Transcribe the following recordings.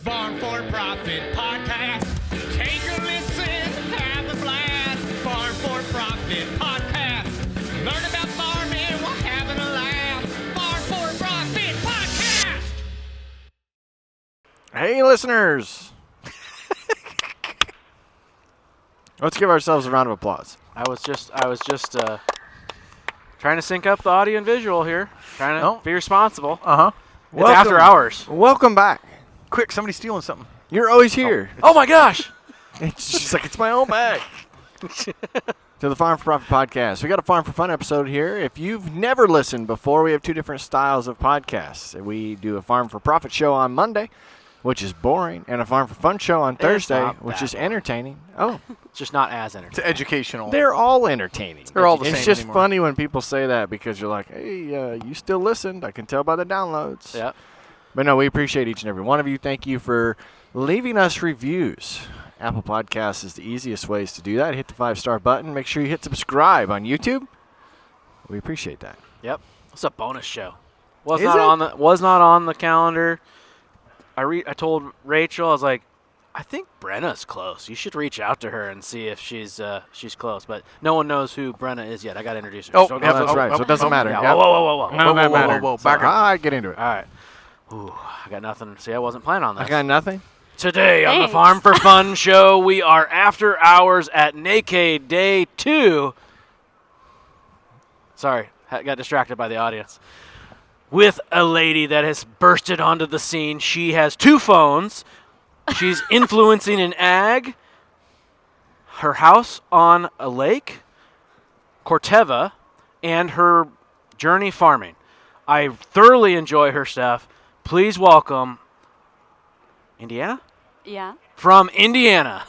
Farm for Profit Podcast. Take a listen, have a blast. Farm for Profit Podcast. Learn about farming while having a laugh. Farm for Profit Podcast. Hey, listeners. Let's give ourselves a round of applause. I was just trying to sync up the audio and visual here. Trying to be responsible. Uh-huh. It's after hours. Welcome back. Quick, somebody's stealing something. You're always here. Oh my gosh! She's like, it's my own bag. To the Farm for Profit Podcast. We got a Farm for Fun episode here. If you've never listened before, we have two different styles of podcasts. We do a Farm for Profit show on Monday, which is boring, and a Farm for Fun show on Thursday, which is entertaining. Oh, It's just not as entertaining. It's educational. they're all entertaining. They're all the It's same just anymore. funny when people say that because you're like, hey, you still listened. I can tell by the downloads. Yeah. But no, we appreciate each and every one of you. Thank you for leaving us reviews. Apple Podcasts is the easiest ways to do that. Hit the 5-star button. Make sure you hit subscribe on YouTube. We appreciate that. Yep. It's a bonus show. Was Is not it? on the calendar. I told Rachel, I was like, I think Brenna's close. You should reach out to her and see if she's close. But no one knows who Brenna is yet. I got to introduce her. Oh, So yeah, That's right. So it doesn't matter. Yeah. Yep. Whoa. None of that mattered. whoa. So, Back up. all right, get into it. All right. Ooh, I got nothing. See, I wasn't planning on this. I got nothing. Today on the Thanks. Farm for Fun show, we are after hours at Naked Day 2. Sorry, got distracted by the audience. With a lady that has bursted onto the scene. She has 2 phones. She's influencing an ag. Her house on a lake, Corteva, and her journey farming. I thoroughly enjoy her stuff. Please welcome Indiana? Yeah. From Indiana.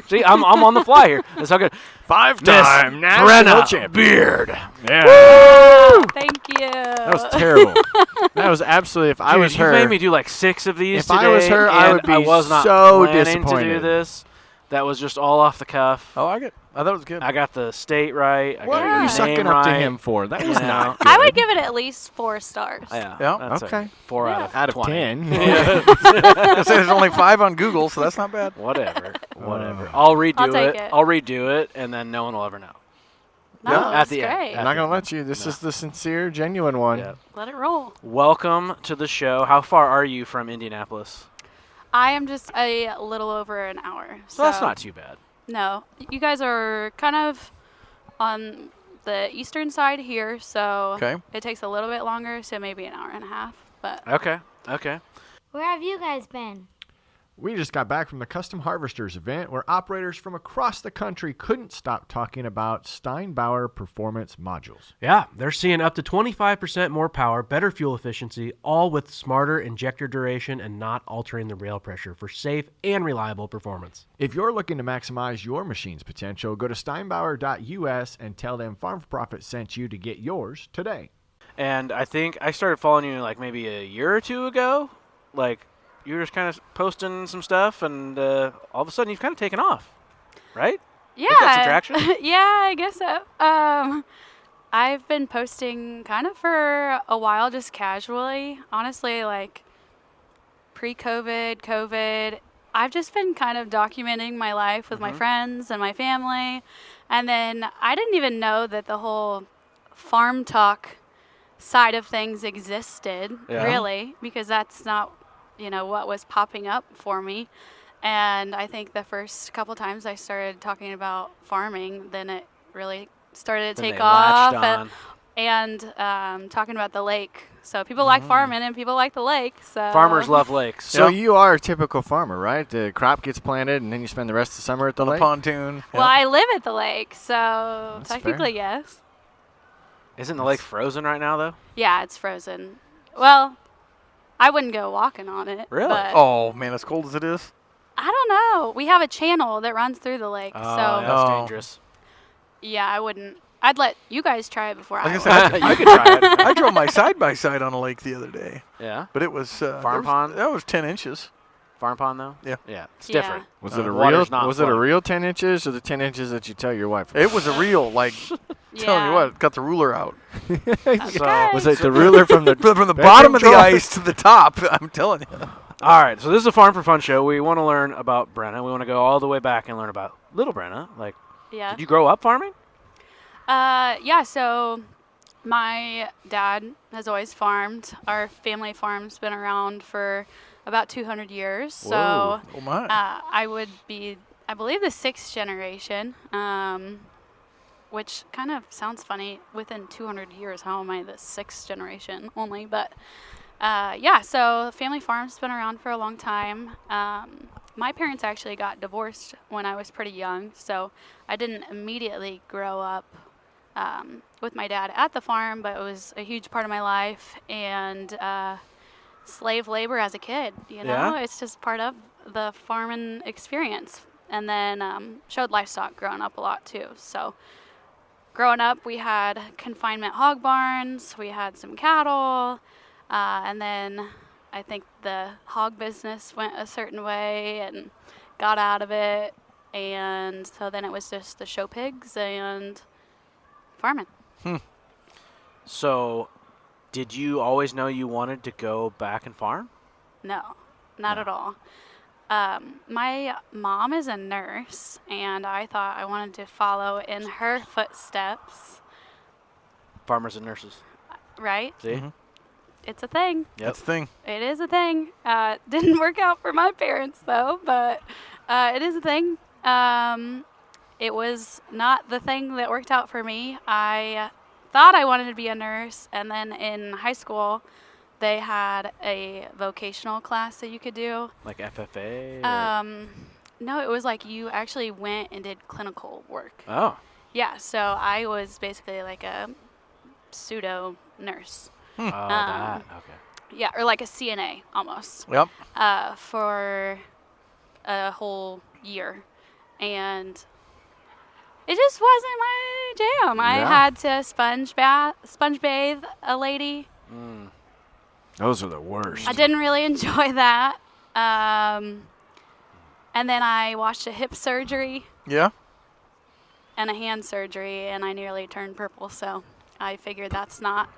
See, I'm on the fly here. That's how good. 5-time Miss national Brenna champion. Beard. Yeah. Oh, thank you. That was terrible. That was absolutely. If I was you her, made me do like 6 of these If today. I was her, I and would be I was not so planning to disappointed. do this. That was just all off the cuff. Oh, I thought it was good. I got the state right. I what got are you your sucking name up to right. him for? That You was know. not good. I would give it at least 4 stars. Yeah. Yeah, That's okay. 4 Yeah. out of 10. I say there's only 5 on Google, so that's not bad. Whatever. I'll redo I'll take it. it. I'll redo it, and then no one will ever know. No, Yeah. At that's the end. great. I'm not gonna let you. This is the sincere, genuine one. Yeah. Let it roll. Welcome to the show. How far are you from Indianapolis? I am just a little over an hour. So that's not too bad. No. You guys are kind of on the eastern side here, so Okay. it takes a little bit longer, so maybe an hour and a half. But Okay. Where have you guys been? We just got back from the Custom Harvesters event where operators from across the country couldn't stop talking about Steinbauer performance modules. Yeah, they're seeing up to 25% more power, better fuel efficiency, all with smarter injector duration and not altering the rail pressure for safe and reliable performance. If you're looking to maximize your machine's potential, go to steinbauer.us and tell them Farm for Profit sent you to get yours today. And I think I started following you like maybe a year or 2 ago. Like you were just kind of posting some stuff, and all of a sudden you've kind of taken off, right? yeah. got some traction? Yeah, I guess so. I've been posting kind of for a while, just casually. Honestly, like pre-COVID, COVID, I've just been kind of documenting my life with my friends and my family. And then I didn't even know that the whole farm talk side of things existed, Yeah. really, because that's not, what was popping up for me. And I think the first couple times I started talking about farming, then it really started to Then take they latched off. on. And talking about the lake. So people like farming and people like the lake. So Farmers love lakes. So you are a typical farmer, right? The crop gets planted and then you spend the rest of the summer at the On the lake? pontoon. Well, I live at the lake, so That's technically yes. Isn't the lake frozen right now, though? Yeah, it's frozen. Well, I wouldn't go walking on it. Really? But Oh, man, as cold as it is. I don't know. We have a channel that runs through the lake, Oh, so that's Oh. dangerous. yeah, I wouldn't. I'd let you guys try it before I I was would. gonna say, You could try it. I drove my side-by-side on a lake the other day, Yeah. but it was Farm pond? That was 10 inches. Farm pond, though? Yeah. Yeah. It's Yeah. different. Was it a water's real? not Was it a flooding. real 10 inches or the 10 inches that you tell your wife? It was a real, like, telling you Yeah. what, got the ruler out. So, Okay. Was it the ruler from the From the Bedroom bottom of the drawer? ice to the top, I'm telling you. All right, so this is a Farm for Fun show. We want to learn about Brenna. We want to go all the way back and learn about little Brenna. Like, Yeah. did you grow up farming? Yeah, so my dad has always farmed. Our family farm's been around for about 200 years. So Oh my. I would be, I believe, the sixth generation, which kind of sounds funny. Within 200 years, how am I the sixth generation only? But yeah, so family farm's been around for a long time. My parents actually got divorced when I was pretty young, so I didn't immediately grow up with my dad at the farm, but it was a huge part of my life, and slave labor as a kid, you know? Yeah? It's just part of the farming experience. And then showed livestock growing up a lot too. So growing up, we had confinement hog barns, we had some cattle, and then I think the hog business went a certain way and got out of it, and so then it was just the show pigs and farming. So, did you always know you wanted to go back and farm? No, not No. at all. My mom is a nurse, and I thought I wanted to follow in her footsteps, Farmers and nurses. right? See? Mhm. It's a thing. Yep. That's the thing. It is a thing. Didn't work out for my parents though, but it is a thing. It was not the thing that worked out for me. I thought I wanted to be a nurse, and then in high school, they had a vocational class that you could do. Like FFA? Or- No, it was like you actually went and did clinical work. oh. Yeah, so I was basically like a pseudo nurse. Oh, that. Okay. Yeah, or like a CNA almost. Yep. For a whole year, and it just wasn't my jam. I Yeah. had to sponge bathe a lady. Those are the worst. I didn't really enjoy that. And then I watched a hip surgery Yeah. and a hand surgery, and I nearly turned purple. So I figured that's not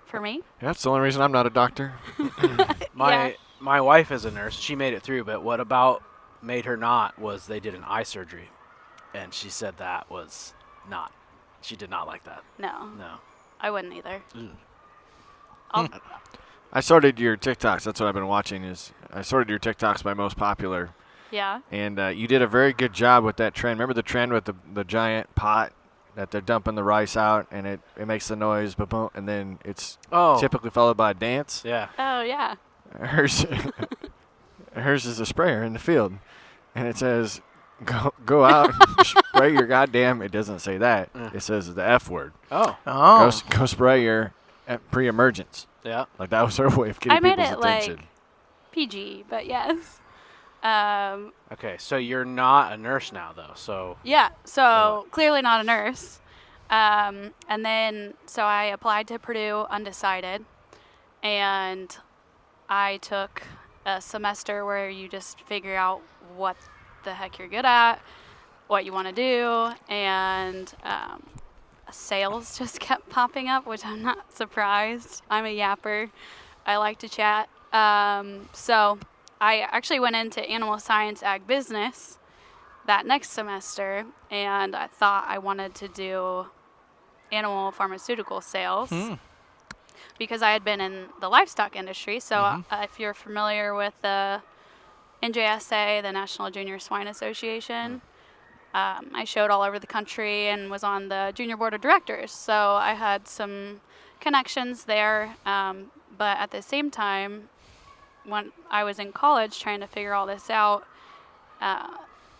for me. That's the only reason I'm not a doctor. My wife is a nurse. She made it through, but what about made her not was they did an eye surgery, and she said that was not. She did not like that. No, No. I wouldn't either. Ugh. I'll- I sorted your TikToks. That's what I've been watching. I sorted your TikToks by most popular, yeah. and you did a very good job with that trend. Remember the trend with the giant pot that they're dumping the rice out, and it makes the noise, ba-boom, and then it's Oh. typically followed by a dance. Yeah. Oh yeah. Hers is a sprayer in the field, and it says, "Go out, and spray your goddamn." It doesn't say that. Yeah. It says the F word. Oh. Oh. Go spray your pre-emergence. Yeah. Like that was her way of getting I made people's it attention. like PG, but yes. Okay, so you're not a nurse now, though. So Yeah, so clearly not a nurse. And then, so I applied to Purdue undecided, and I took a semester where you just figure out what the heck you're good at, what you want to do, and sales just kept popping up, which I'm not surprised. I'm a yapper. I like to chat. So I actually went into animal science ag business that next semester, and I thought I wanted to do animal pharmaceutical sales because I had been in the livestock industry. So if you're familiar with the NJSA, the National Junior Swine Association, I showed all over the country and was on the junior board of directors. So I had some connections there, but at the same time, when I was in college trying to figure all this out,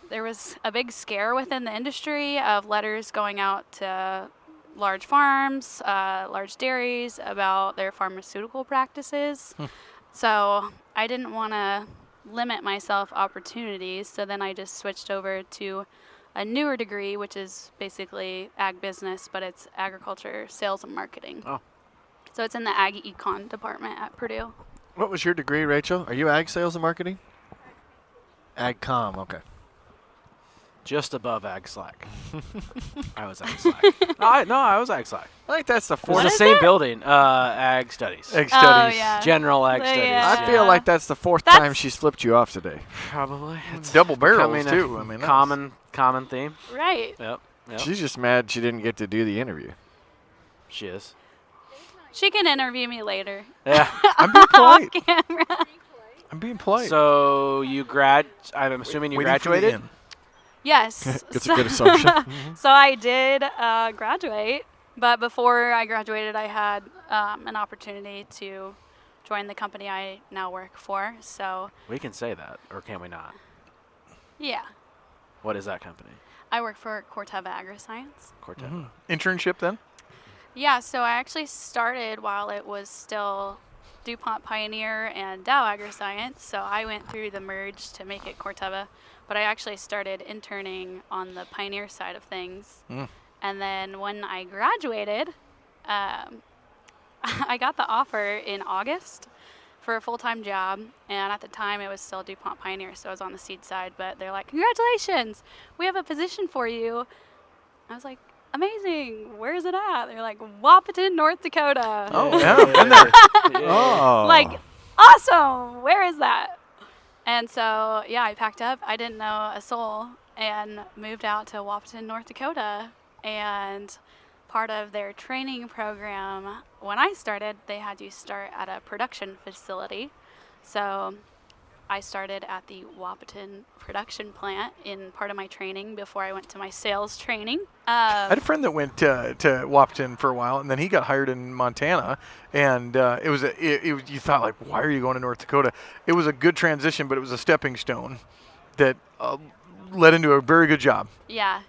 there was a big scare within the industry of letters going out to large farms, large dairies about their pharmaceutical practices. So I didn't want to limit myself opportunities, so then I just switched over to a newer degree, which is basically ag business, but it's agriculture, sales, and marketing. Oh. So it's in the ag econ department at Purdue. What was your degree, Rachel? Are you ag sales and marketing? Ag com, okay. Just above Ag Slack. I was Ag Slack. I was Ag Slack. I think that's the It was fourth. the same building. Ag Studies. Egg Oh, studies. yeah. General Ag Yeah. Studies. I feel like that's the fourth That's- time she's flipped you off today. Probably. It's Double barrels becoming a too. I mean, common theme. Right. Yep. She's just mad she didn't get to do the interview. She is. She can interview me later. Yeah. I'm being polite. Camera. I'm being polite. So I'm assuming you Waiting for the graduated. end. Yes. It's a good assumption. So I did graduate, but before I graduated, I had an opportunity to join the company I now work for. So We can say that, or can we not? yeah, What is that company? I work for Corteva Agriscience. Corteva. Internship then? Yeah, so I actually started while it was still DuPont Pioneer and Dow Agriscience. So I went through the merge to make it Corteva, but I actually started interning on the Pioneer side of things. And then when I graduated, I got the offer in August for a full-time job, and at the time it was still DuPont Pioneer, so I was on the seed side, but they're like, congratulations, we have a position for you. I was like, amazing, where is it at? They're like, Wahpeton, North Dakota. Oh, yeah. Been there. Oh. Like, awesome, where is that? And so, yeah, I packed up, I didn't know a soul, and moved out to Wahpeton, North Dakota. And part of their training program, when I started, they had you start at a production facility. So I started at the Wahpeton production plant in part of my training before I went to my sales training. I had a friend that went to Wahpeton for a while, and then he got hired in Montana. And it was you thought, like, why are you going to North Dakota? It was a good transition, but it was a stepping stone that led into a very good job. Yeah.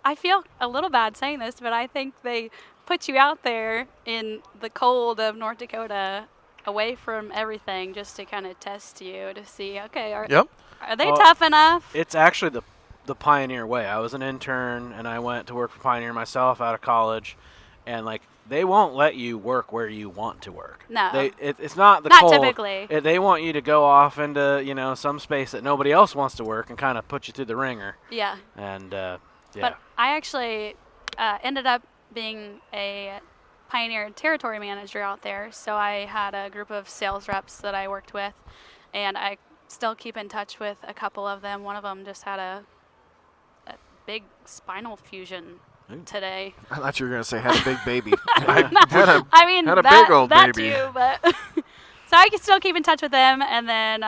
I feel a little bad saying this, but I think they put you out there in the cold of North Dakota, away from everything, just to kind of test you to see, okay, are they Well, tough enough? It's actually the Pioneer way. I was an intern, and I went to work for Pioneer myself out of college, and like they won't let you work where you want to work. No. It's not the Not cold. typically. They want you to go off into some space that nobody else wants to work and kind of put you through the ringer. Yeah. And yeah. But I actually ended up being a Pioneer territory manager out there. So I had a group of sales reps that I worked with, and I still keep in touch with a couple of them. One of them just had a big spinal fusion today. I thought you were going to say had a big baby. I mean, had a that, big old that baby. too, but so I can still keep in touch with them. And then,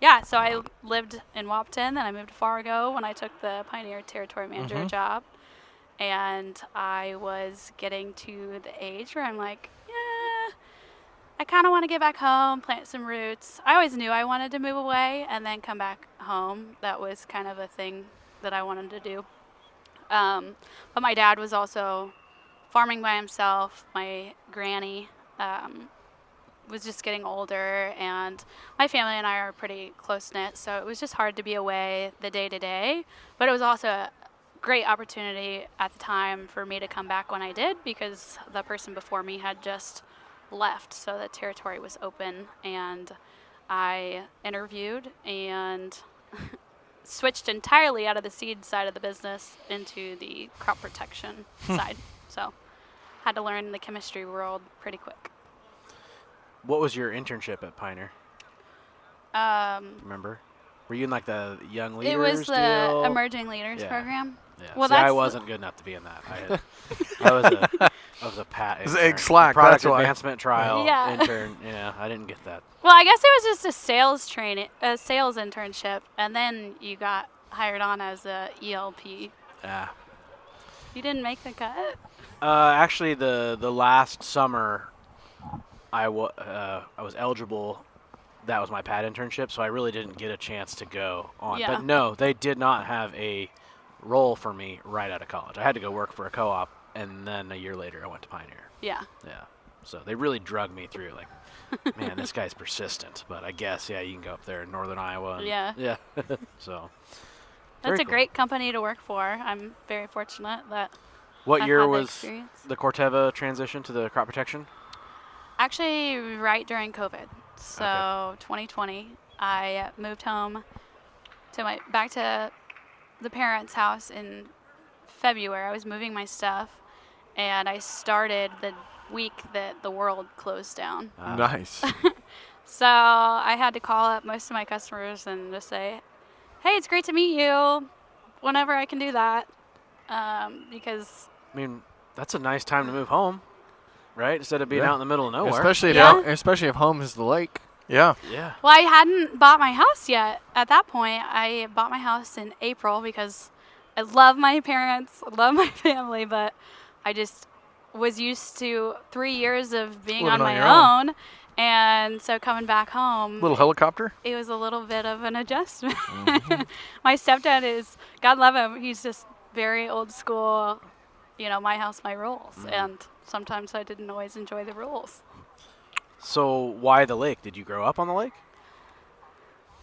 yeah, so I lived in Wahpeton, then I moved to Fargo when I took the Pioneer Territory Manager job. And I was getting to the age where I'm like, yeah, I kind of want to get back home, plant some roots. I always knew I wanted to move away and then come back home. That was kind of a thing that I wanted to do. But my dad was also farming by himself. My granny was just getting older, and my family and I are pretty close-knit, so it was just hard to be away the day-to-day. But it was also a great opportunity at the time for me to come back when I did, because the person before me had just left, so the territory was open, and I interviewed and switched entirely out of the seed side of the business into the crop protection side. So had to learn the chemistry world pretty quick. What was your internship at Pioneer? Remember? Were you in like the young leaders It was the deal? Emerging Leaders Yeah. program. Yeah. Well, See, I that's wasn't good enough to be in that. I was a pat. It was intern. egg slack, Product that's why. advancement trial Yeah. intern. Yeah, I didn't get that. Well, I guess it was just a sales internship, and then you got hired on as a ELP. Yeah. You didn't make the cut. Actually, the last summer, I was eligible. That was my pad internship, so I really didn't get a chance to go on. Yeah. But no, they did not have a role for me right out of college. I had to go work for a co-op, and then a year later I went to Pioneer. Yeah. Yeah. So they really drug me through, like, man, this guy's persistent. But I guess, yeah, you can go up there in northern Iowa. And, Yeah. Yeah. So. That's very a cool. great company to work for. I'm very fortunate that What I've year had the was experience. the Corteva transition to the crop protection? Actually, right during COVID. So 2020, I moved home back to the parents' house in February. I was moving my stuff, and I started the week that the world closed down. Nice. So I had to call up most of my customers and just say, hey, it's great to meet you whenever I can do that. Because I mean, that's a nice time to move home, right? Instead of being out in the middle of nowhere. Especially if home is the lake. Yeah. Yeah. well, I hadn't bought my house yet. At that point, I bought my house in April because I love my parents, I love my family, but I just was used to 3 years of being Living on on your my own. And so coming back home, Little helicopter. it was a little bit of an adjustment. My stepdad is, God love him, he's just very old school, my house, my rules. And sometimes I didn't always enjoy the rules. So why the lake? Did you grow up on the lake?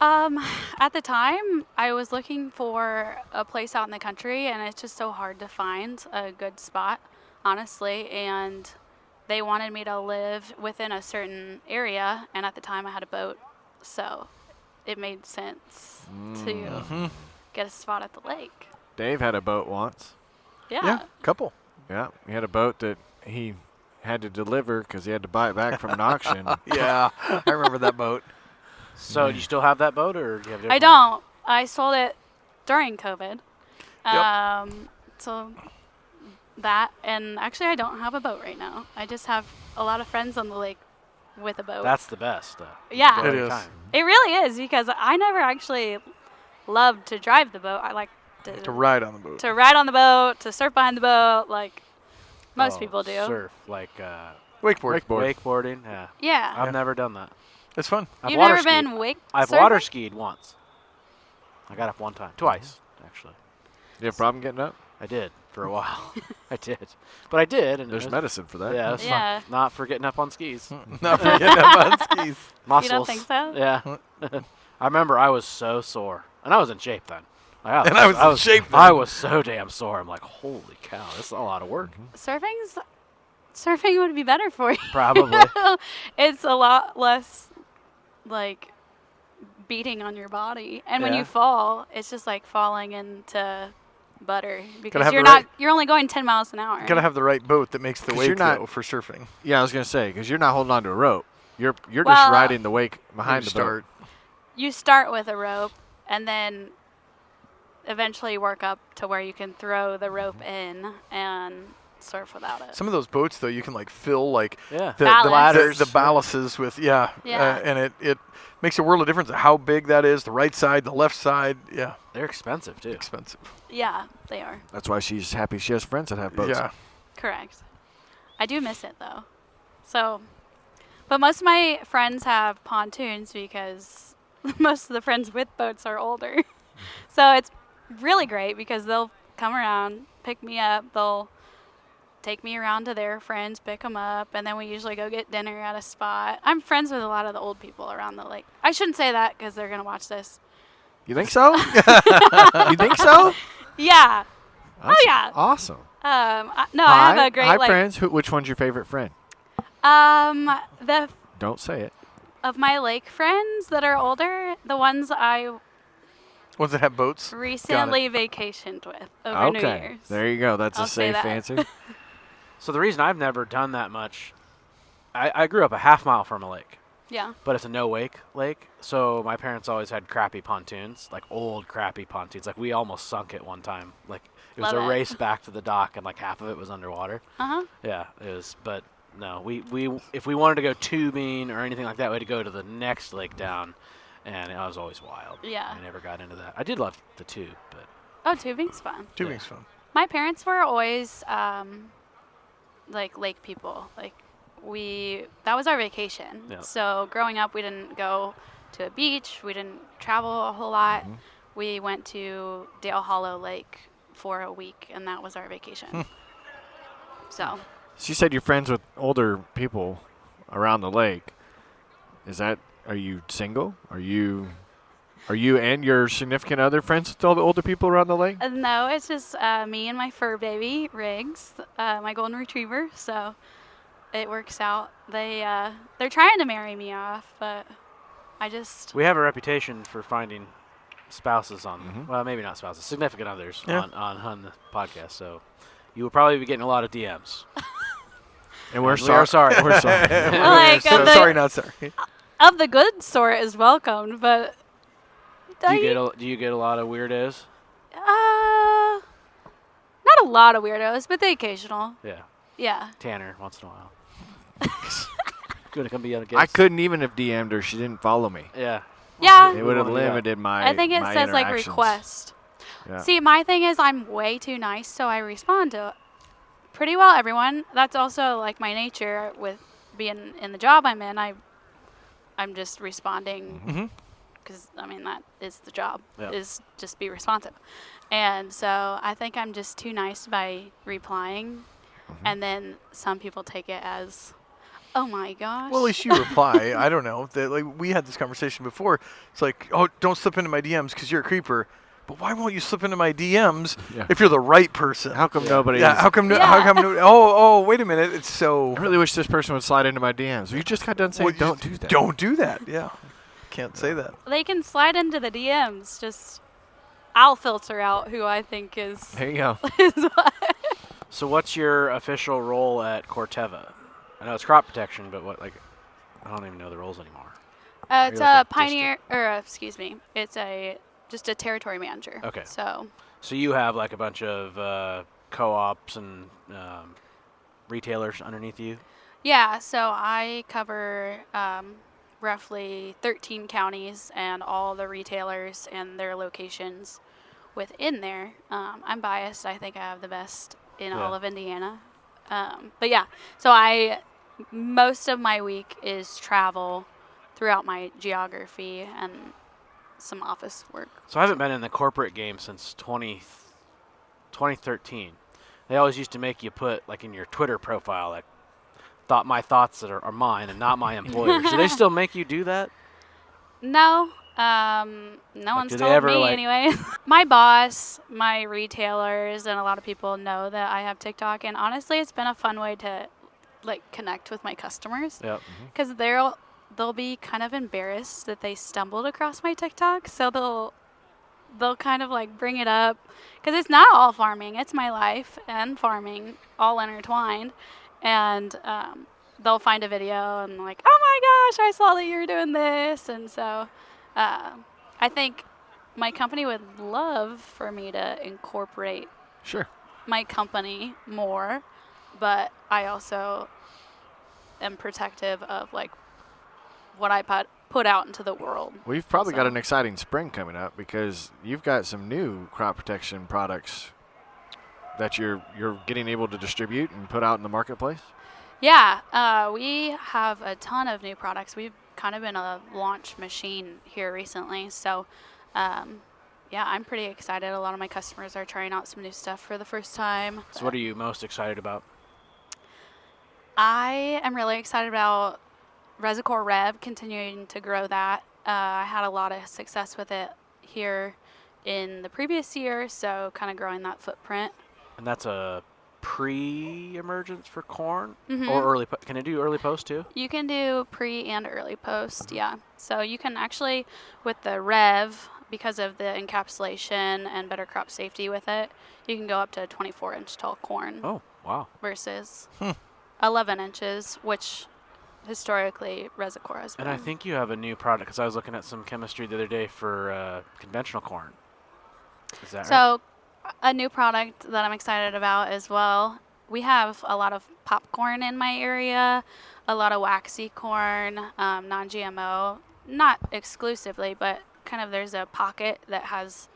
At the time, I was looking for a place out in the country, and it's just so hard to find a good spot, honestly. And they wanted me to live within a certain area, and at the time I had a boat, so it made sense to get a spot at the lake. Dave had a boat once. Yeah. Couple. Yeah, he had a boat that he had to deliver because he had to buy it back from an auction. Yeah, I remember that boat. So do you still have that boat, or do you have? a I different don't. I sold it during COVID. Yep. So that, and actually I don't have a boat right now. I just have a lot of friends on the lake with a boat. one? That's the best. Yeah. It is. It really is, because I never actually loved to drive the boat. I like To ride on the boat. to ride on the boat, to surf behind the boat, like most people do. Surf, like Wakeboard. wakeboarding. Yeah. Yeah. I've never done that. It's fun. I've You've water never skied. been wake I've surfing? water skied once. I got up one time, twice actually. You have a problem getting up? I did for a while. I did, but I did, and it There's was- medicine for that. Yeah, it's Yeah. not for getting up on skis. Not forgetting about skis. Muscles. You don't think so? Yeah. I remember I was so sore, and I was in shape then. And I was in shape then. I was so damn sore. I'm like, holy cow, this is a lot of work. Surfing would be better for you. Probably. It's a lot less like beating on your body, and when Yeah. you fall, it's just like falling into butter, because have you're the right- you're only going 10 miles an hour. Gotta have the right boat that makes the 'Cause you're wake not- though for surfing. Yeah, I was gonna say because you're not holding on to a rope. You're just Well, riding the wake behind You the boat. start. You start with a rope, and then eventually work up to where you can throw the rope in and surf without it. Some of those boats though, you can like fill like Yeah. the Ballast. the ballasts with Yeah. and it makes a world of difference how big that is. The right side, the left side. Yeah, They're expensive too. expensive. Yeah, they are. That's why she's happy she has friends that have boats. Yeah. Correct. I do miss it though. So, but most of my friends have pontoons because most of the friends with boats are older. So it's really great because they'll come around, pick me up, they'll take me around to their friends, pick them up, and then we usually go get dinner at a spot. I'm friends with a lot of the old people around the lake. I shouldn't say that because they're going to watch this. You think so? You think so? Yeah. That's yeah. Awesome. I Hi, have a great hi like friends. Which one's your favorite friend? the Don't say it. of my lake friends that are older, the ones I Ones that have boats. recently vacationed with over New Okay. Year's. There you go. That's I'll a say safe that. answer. So the reason I've never done that much, I grew up a half mile from a lake, Yeah. but it's a no-wake lake. So my parents always had crappy pontoons, like old crappy pontoons. Like we almost sunk it one time. Like it was Love a it. race back to the dock, and like half of it was underwater. Uh-huh. Yeah, it was. But no, we if we wanted to go tubing or anything like that, we had to go to the next lake down, and it was always wild. Yeah. I never got into that. I did love the tube, but Oh, tubing's fun. Tubing's fun. My parents were always like lake people. Like that was our vacation. Yeah. So growing up, we didn't go to a beach. We didn't travel a whole lot. We went to Dale Hollow Lake for a week, and that was our vacation. So She said you're friends with older people around the lake. Are you single? Are you and your significant other friends with all the older people around the lake? no, it's just me and my fur baby Riggs, my golden retriever. So it works out. They're trying to marry me off, but I just we have a reputation for finding spouses on, well, maybe not spouses, significant others Yeah. on the podcast. So you will probably be getting a lot of DMs. And we're We are sorry. We're sorry. Like, So the- sorry, not sorry. Of the good sort is welcomed, but Do you get a lot of weirdos? not a lot of weirdos, but the occasional. Yeah. Yeah. Tanner, once in a while. Gonna come be on a guest. I couldn't even have DM'd her. She didn't follow me. Yeah. Yeah. It would have wanna do that? limited my. I think it my says like interactions. request. Yeah. See, my thing is I'm way too nice, so I respond to pretty well everyone. That's also like my nature with being in the job I'm in. I'm just responding because I mean that is the job, Yeah. is just be responsive. And so I think I'm just too nice by replying, and then some people take it as, oh my gosh. Well, at least you reply. I don't know. Like we had this conversation before. It's like, oh, don't slip into my DMs because you're a creeper. But why won't you slip into my DMs if you're the right person? How come nobody? Yeah. is- How come? Yeah. How come? Oh, wait a minute. It's so. I really wish this person would slide into my DMs. You just got done saying, Well, you "Don't just do that." Don't do that. Yeah. Can't say that. They can slide into the DMs. Just I'll filter out who I think is. There you go. is what. So what's your official role at Corteva? I know it's crop protection, but what, like, I don't even know the roles anymore. It's Are you like a pioneer, or excuse me, it's just a territory manager. Okay. So So you have like a bunch of co-ops and retailers underneath you? yeah, so I cover roughly 13 counties and all the retailers and their locations within there. I'm biased. I think I have the best in all Yeah. of Indiana. But yeah, so most of my week is travel throughout my geography and some office work. So I haven't been in the corporate game since 2013. They always used to make you put, like, in your Twitter profile, like, my thoughts that are mine and not my employer's. Do they still make you do that? No, no one's do they told ever, me like- anyway. My boss, my retailers, and a lot of people know that I have TikTok, and honestly, it's been a fun way to like connect with my customers Yep. because they'll be kind of embarrassed that they stumbled across my TikTok, so they'll kind of like bring it up because it's not all farming; it's my life and farming all intertwined, and they'll find a video and like, oh my gosh, I saw that you were doing this, and so I think my company would love for me to incorporate Sure. my company more, but I also am protective of like what I put out into the world. Well, you've probably got So- an exciting spring coming up because you've got some new crop protection products that you're getting able to distribute and put out in the marketplace. Yeah, we have a ton of new products. We've kind of been a launch machine here recently, so yeah, I'm pretty excited. A lot of my customers are trying out some new stuff for the first time. So what are you most excited about? I am really excited about Resicor Rev, continuing to grow that. I had a lot of success with it here in the previous year, so kind of growing that footprint. And that's a pre-emergence for corn? Mhm. Or early can it do early post too? You can do pre and early post, yeah. So you can actually, with the Rev, because of the encapsulation and better crop safety with it, you can go up to 24-inch tall corn Oh, wow. versus 11 inches, which historically Resicor has been. And I think you have a new product because I was looking at some chemistry the other day for conventional corn. Is that right? So, a new product that I'm excited about as well. We have a lot of popcorn in my area, a lot of waxy corn, non-GMO, not exclusively, but kind of there's a pocket that has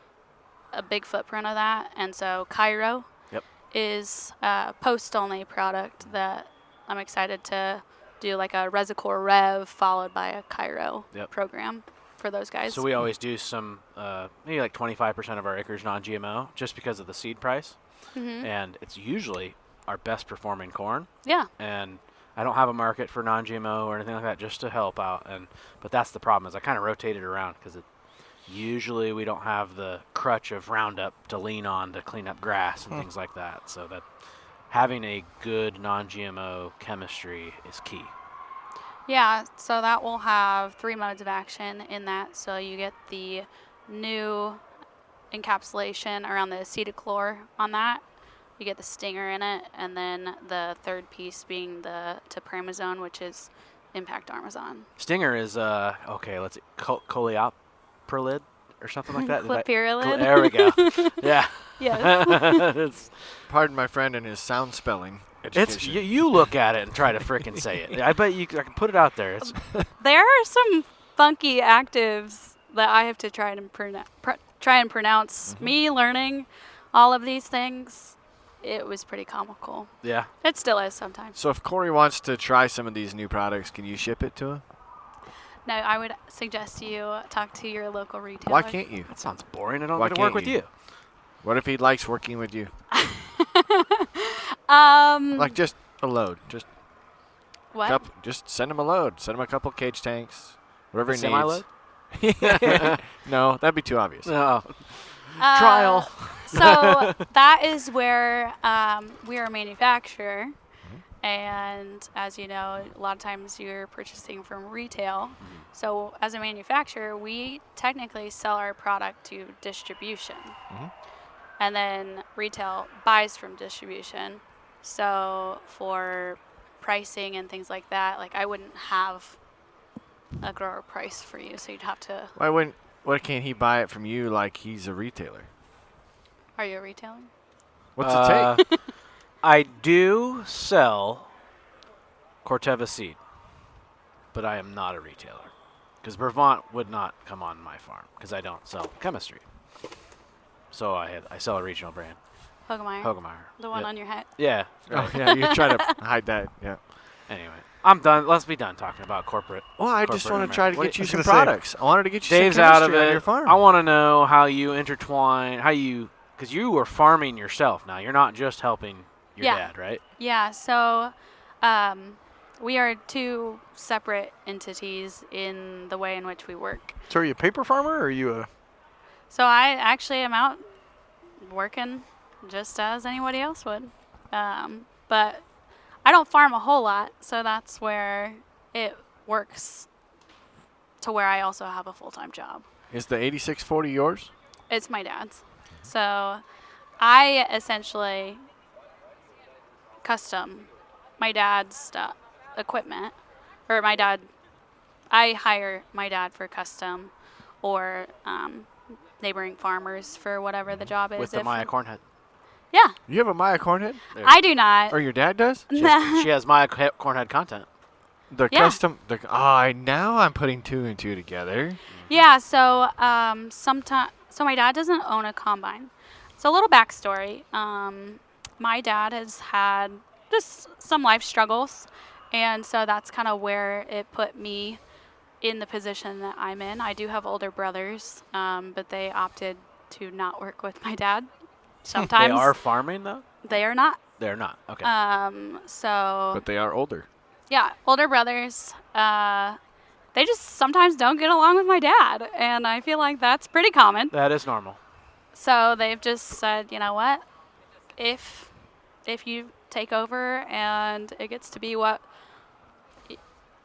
a big footprint of that. And so Cairo Yep. is a post-only product that I'm excited to do, like a Resicor Rev followed by a Cairo Yep. program for those guys. So we always do some, maybe like 25% of our acres non-GMO just because of the seed price. Mhm. And it's usually our best performing corn. Yeah. And I don't have a market for non-GMO or anything like that just to help out. But that's the problem is I kind of rotate it around because usually we don't have the crutch of Roundup to lean on to clean up grass and things like that. So that having a good non-GMO chemistry is key. Yeah, so that will have 3 modes of action in that. So you get the new encapsulation around the acetylchlor on that. You get the stinger in it, and then the third piece being the tepramazone, which is Impact Armazon. Stinger is okay. Let's see, coleopprolid or something like that. Clopyralid. There we go. Yeah. Yes. It's Pardon my friend and his sound spelling it's education. you look at it and try to frickin' say it. I bet I can put it out there. It's There are some funky actives that I have to try and pronounce. Me learning all of these things, it was pretty comical. yeah. It still is sometimes. So if Corey wants to try some of these new products, can you ship it to him? No, I would suggest you talk to your local retailer. Why can't you? That sounds boring. I don't Why want to work can't with you? you. What if he likes working with you? Um, Like just a load, just what? just send him a load. Send him a couple cage tanks, whatever he Semi-load? needs. No, that'd be too obvious. No. Uh, Trial. So that is where we are a manufacturer, and as you know, a lot of times you're purchasing from retail. So as a manufacturer, we technically sell our product to distribution, and then retail buys from distribution. So for pricing and things like that, like I wouldn't have a grower price for you, so you'd have to. Why can't he buy it from you like he's a retailer? Are you a retailer? What's it take? I do sell Corteva seed, but I am not a retailer because Brevant would not come on my farm because I don't sell chemistry. So I sell a regional brand, Hogemeyer. The one on your hat. Yeah. Oh, yeah, you try to hide that. Yeah. Anyway, I'm done. Let's be done talking about corporate. Well, I just corporate want to try to America. get you I was some gonna say, products. I wanted to get you Dave's some out chemistry of on it. your farm. I want to know how you intertwine, because you are farming yourself now. You're not just helping your Yeah. dad, right? Yeah, so we are two separate entities in the way in which we work. So are you a paper farmer or are you a... So I actually am out working just as anybody else would. But I don't farm a whole lot, so that's where it works to where I also have a full-time job. Is the 8640 yours? It's my dad's. So I essentially custom my dad's equipment, or I hire my dad for custom or neighboring farmers for whatever the job is. With the Maya corn head. Yeah, You have a Maya cornhead? I do not. Or your dad does? She has Maya corn head content. The Yeah. custom. Now I'm putting two and two together. Yeah, so so my dad doesn't own a combine. So a little backstory. My dad has had just some life struggles, and so that's kind of where it put me in the position that I'm in. I do have older brothers, but they opted to not work with my dad. Sometimes They are farming, though? they are not. They're not. Okay. So But they are older. yeah, older brothers. They just sometimes don't get along with my dad, and I feel like that's pretty common. That is normal. So they've just said, you know what? If you take over and it gets to be what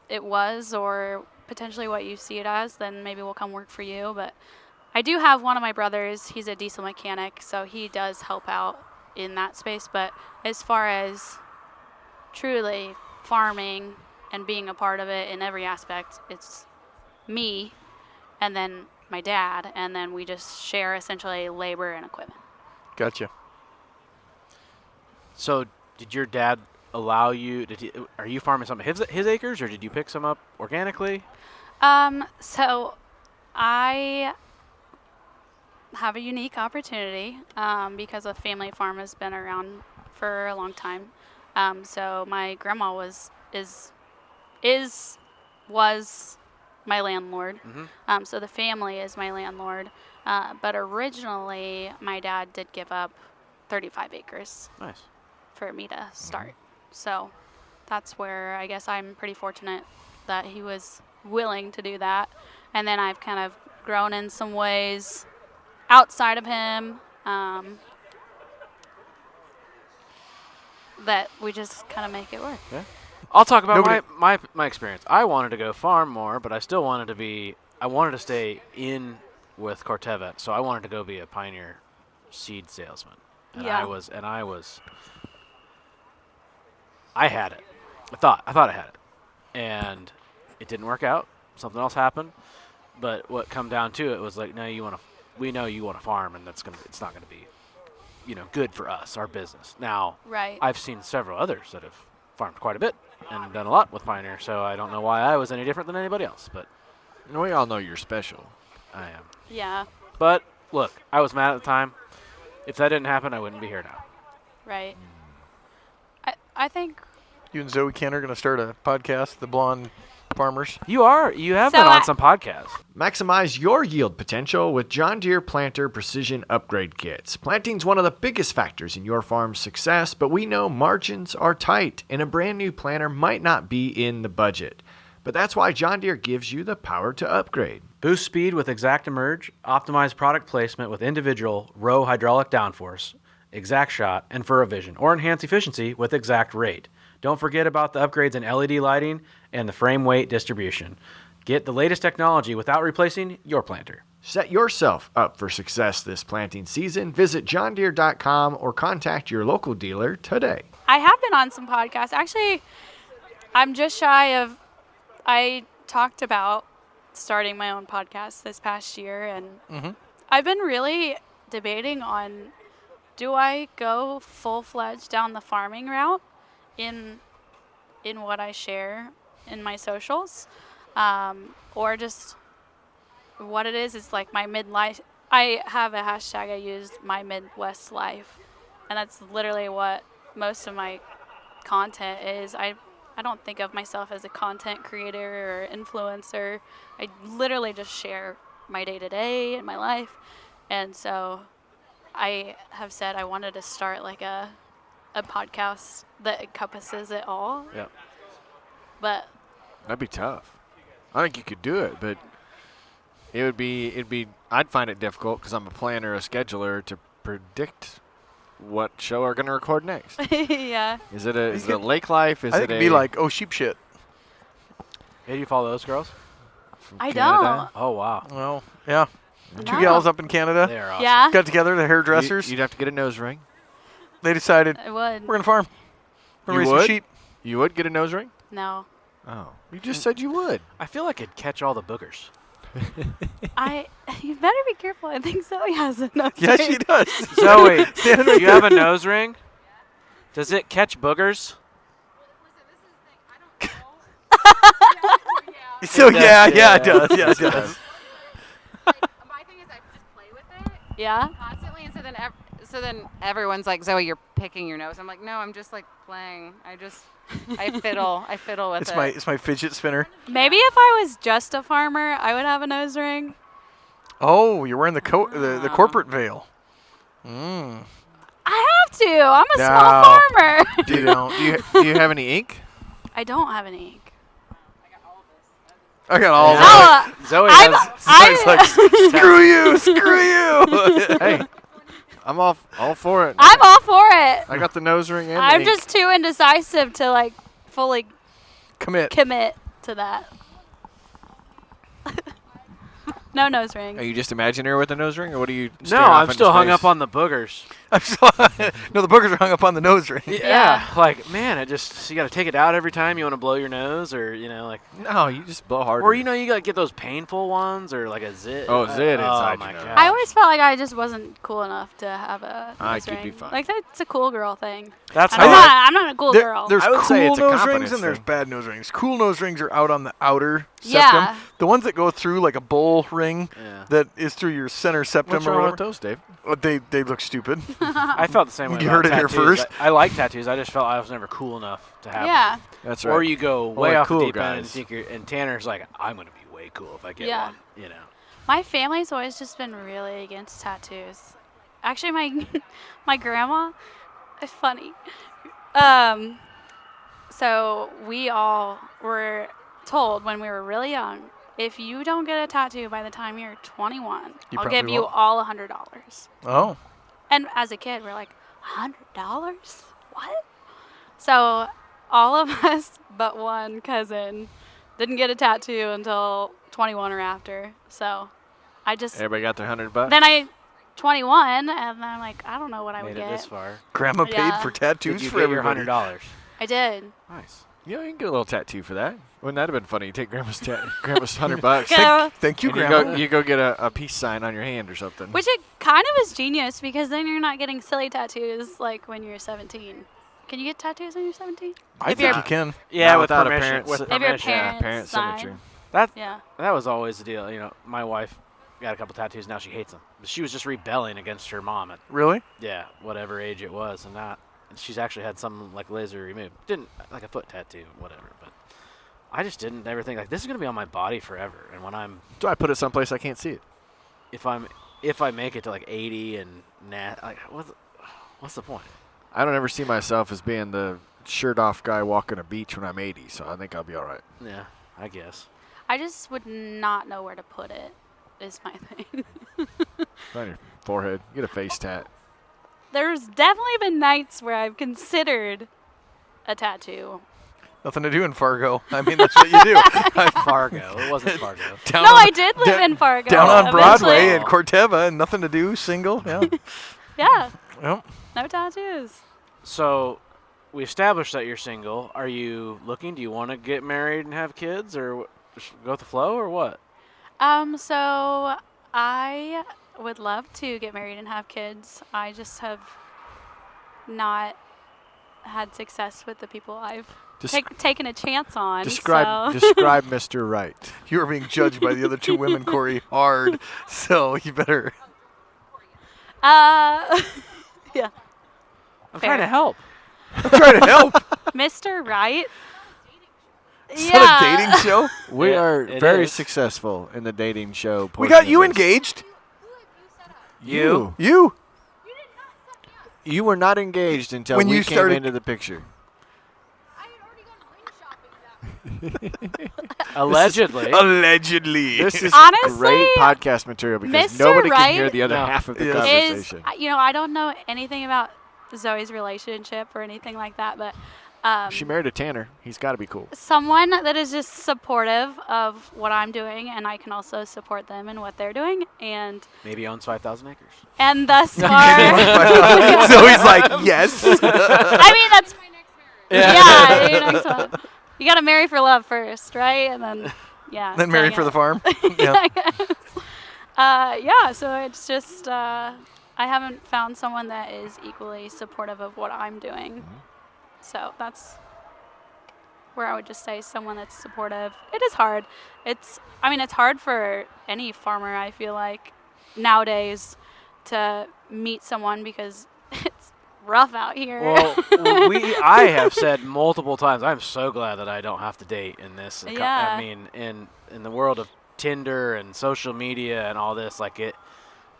it was or potentially what you see it as, then maybe we'll come work for you. But I do have one of my brothers. He's a diesel mechanic, so he does help out in that space. But as far as truly farming and being a part of it in every aspect, it's me and then my dad, and then we just share essentially labor and equipment. Gotcha. So, did your dad allow you? Are you farming some of his acres, or did you pick some up organically? So I have a unique opportunity because a family farm has been around for a long time. So my grandma was my landlord. So the family is my landlord. But originally, my dad did give up 35 acres Nice. for me to start. So that's where I guess I'm pretty fortunate that he was willing to do that. And then I've kind of grown in some ways outside of him that we just kind of make it work. Yeah. I'll talk about Nobody- my experience. I wanted to go farm more, but I still wanted to stay in with Corteva, so I wanted to go be a Pioneer seed salesman. And Yeah. I had it. I thought I had it. And it didn't work out. Something else happened. But what come down to it was like, no, we know you want to farm, and it's not gonna be, good for us, our business. Now, Right. I've seen several others that have farmed quite a bit and done a lot with Pioneer, so I don't know why I was any different than anybody else, but We all know you're special. I am. Yeah. But look, I was mad at the time. If that didn't happen, I wouldn't be here now. Right. I think. You and Zoe Ken are going to start a podcast, The Blonde Farmers. You have So been on I- some podcasts. Maximize your yield potential with John Deere Planter Precision Upgrade Kits. Planting's one of the biggest factors in your farm's success, but we know margins are tight, and a brand new planter might not be in the budget. But that's why John Deere gives you the power to upgrade. Boost speed with Exact Emerge, optimize product placement with individual row hydraulic downforce, Exact Shot, and Furrow Vision, or enhance efficiency with Exact Rate. Don't forget about the upgrades in LED lighting and the frame weight distribution. Get the latest technology without replacing your planter. Set yourself up for success this planting season. Visit johndeere.com or contact your local dealer today. I have been on some podcasts. Actually, I'm just shy of. I talked about starting my own podcast this past year, and I've been really debating on, do I go full-fledged down the farming route in what I share in my socials, or just what it is like my midlife. I have a hashtag I use, my Midwest life, and that's literally what most of my content is. I don't think of myself as a content creator or influencer. I literally just share my day-to-day and my life. And so I have said I wanted to start like a podcast that encompasses it all. Yeah. But That'd be tough. I think you could do it, but it'd be. I'd find it difficult because I'm a planner, a scheduler, to predict what show we're gonna record next. yeah. Is it a lake life? Is I think it it'd be like, oh, sheep shit. Hey, do you follow those girls? I Canada? Oh, wow. Well, yeah. Two No. gals up in Canada They are awesome. Yeah. got together, the hairdressers. You'd have to get a nose ring. They decided, I would. we're going to farm. We're going to You raise some would? sheep. You would get a nose ring? No. Oh, you just said you would. I feel like it'd catch all the boogers. You better be careful. I think Zoe has a nose Yeah, ring. she does. Zoe, do you have a nose ring? Does it catch boogers? So, It does, yeah, yeah. it does. Yeah, it does. My thing is I just play with it Yeah. constantly, and so then everyone's like, Zoe, you're picking your nose. I'm like, no, I'm just like playing. I fiddle with It's it. my fidget spinner. Maybe if I was just a farmer, I would have a nose ring. Oh, you're wearing the corporate veil. Mm. I have to. I'm a No. small farmer. You don't. Do you have any ink? I don't have any ink. I got all of Oh, it. Zoe I'm- has. It's like, screw you, screw you. Hey, I'm all for it. I'm all for it. I got the nose ring and the I'm ink. just too indecisive to like fully Commit. commit to that. No nose ring. Are you just imagining her with a nose ring, or what are you? No, staring off I'm into still hung space? up on the boogers. I'm so, no, the boogers are hung up on the nose ring. Yeah. Like, man, so you got to take it out every time you want to blow your nose, or, like. No, you just blow harder. Or, you got to get those painful ones, or like a zit. Oh, zit inside Oh, my your nose. God. I always felt like I just wasn't cool enough to have a I nose could ring. be fine. Like that's a cool girl thing. That's I'm how not. I'm not a cool girl. There's I would say cool it's a nose confidence rings and there's thing. bad nose rings. Cool nose rings are out on the outer Yeah. septum. The ones that go through like a bull ring Yeah. that is through your center septum What's or wrong whatever. with those, Dave? They look stupid. I felt the same way. You about heard it here tattoos. first. I like tattoos. I just felt I was never cool enough to have Yeah. them. That's right. Or you go way like off cool the deep end and guys. think and Tanner's like, I'm going to be way cool if I get Yeah. one, My family's always just been really against tattoos. Actually, my grandma, it's funny. So we all were told when we were really young, if you don't get a tattoo by the time you're 21, You I'll probably give you won't. all $100. Oh. And as a kid, we're like, $100? What? So all of us but one cousin didn't get a tattoo until 21 or after. So I just Everybody got their $100. then I 21, and then I'm like, I don't know what I would Made it this get. far. Grandma paid Yeah. for Did tattoos you for get your everybody. $100? I did. Nice. You know, you can get a little tattoo for that. Wouldn't that have been funny? You take grandma's grandma's $100. Go. Thank you, and Grandma. you go get a peace sign on your hand or something. Which it kind of is genius because then you're not getting silly tattoos like when you're 17. Can you get tattoos when you're 17? I if think you're- you can. Yeah, Not with without a permission. parent's- With If your permission. parents- parent sign. signature. Yeah. That was always the deal. You know, my wife got a couple tattoos. Now she hates them. But she was just rebelling against her mom at Really? whatever age it was, and she's actually had some like laser removed. Didn't like a foot tattoo, whatever. But I just didn't ever think like this is gonna be on my body forever. And when So I put it someplace I can't see it. if I make it to like 80 and like what's the point? I don't ever see myself as being the shirt-off guy walking a beach when I'm 80, so I think I'll be all right. Yeah, I guess. I just would not know where to put it, is my thing. On your forehead. Get a face tat. There's definitely been nights where I've considered a tattoo. Nothing to do in Fargo. I mean, that's what you do. Fargo. It wasn't Fargo. Down No, on- I did live in Fargo. Down on Broadway eventually. and Corteva and nothing to do, single. Yeah. Yeah, Yep. no tattoos. So we established that you're single. Are you looking? Do you want to get married and have kids, or just go with the flow, or what? So I would love to get married and have kids. I just have not had success with the people I've taken a chance on. Describe so. describe Mr. Right. You are being judged by the other two women, Corey, hard. So you better. Yeah. I'm Fair. trying to help. I'm trying to help. Mr. Right? Is that a dating show? We Yeah, are it very is. successful in the dating show. We portion got of you this. engaged. You. You. You were not engaged until When we you came started- into the picture. Allegedly. Allegedly. This is Honestly, great podcast material because Mr. nobody Right can hear the other No. half of the Yes. conversation. I don't know anything about Zoe's relationship or anything like that, but She married a Tanner. He's got to be cool. someone that is just supportive of what I'm doing, and I can also support them in what they're doing, and Maybe owns 5,000 acres. thus far, So he's like, yes. I mean that's yeah. You gotta marry for love first, right? And then Then married for the farm. Yeah. Yeah. So it's just I haven't found someone that is equally supportive of what I'm doing. So that's where I would just say someone that's supportive. It is hard. It's hard for any farmer, I feel like, nowadays to meet someone because it's rough out here. Well, I have said multiple times, I'm so glad that I don't have to date in this. Yeah. I mean, in the world of Tinder and social media and all this, like it.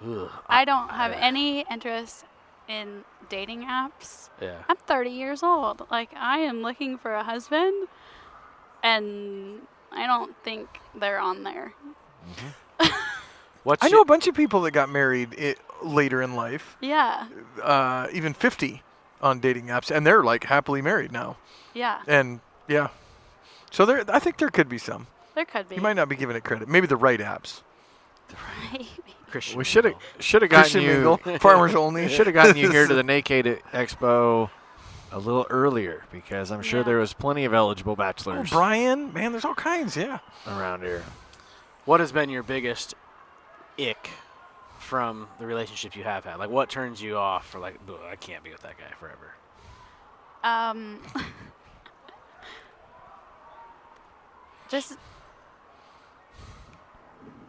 Ugh, I don't have any interest in dating apps. Yeah. I'm 30 years old. Like, I am looking for a husband, and I don't think they're on there. What's I know a bunch of people that got married later in life, Yeah. even 50 on dating apps, and they're like happily married now. Yeah. And yeah. So I think there could be some. There could be. You might not be giving it credit. Maybe the right apps. Christian We should have gotten Christian you. Mingle, farmers only. Should have gotten you here to the Naked Expo a little earlier because I'm sure Yeah. there was plenty of eligible Oh, bachelors Brian, man, there's all kinds. Yeah. around here. What has been your biggest ick from the relationship you have had? Like, what turns you off for like, "Ugh, I can't be with that guy forever? Just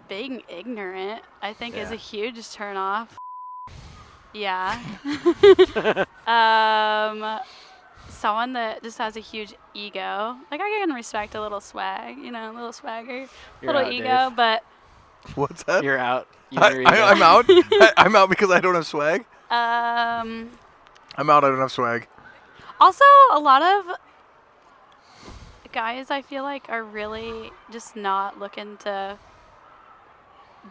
being ignorant, I think, is Yeah. a huge turn off. Yeah. Someone that just has a huge ego. Like, I can respect a little swag, a little swagger, You're little out, ego, Dave. but What's that? You're out. You and your ego. I'm out. I'm out because I don't have swag. um, I'm out. I don't have swag. also a lot of guys I feel like are really just not looking to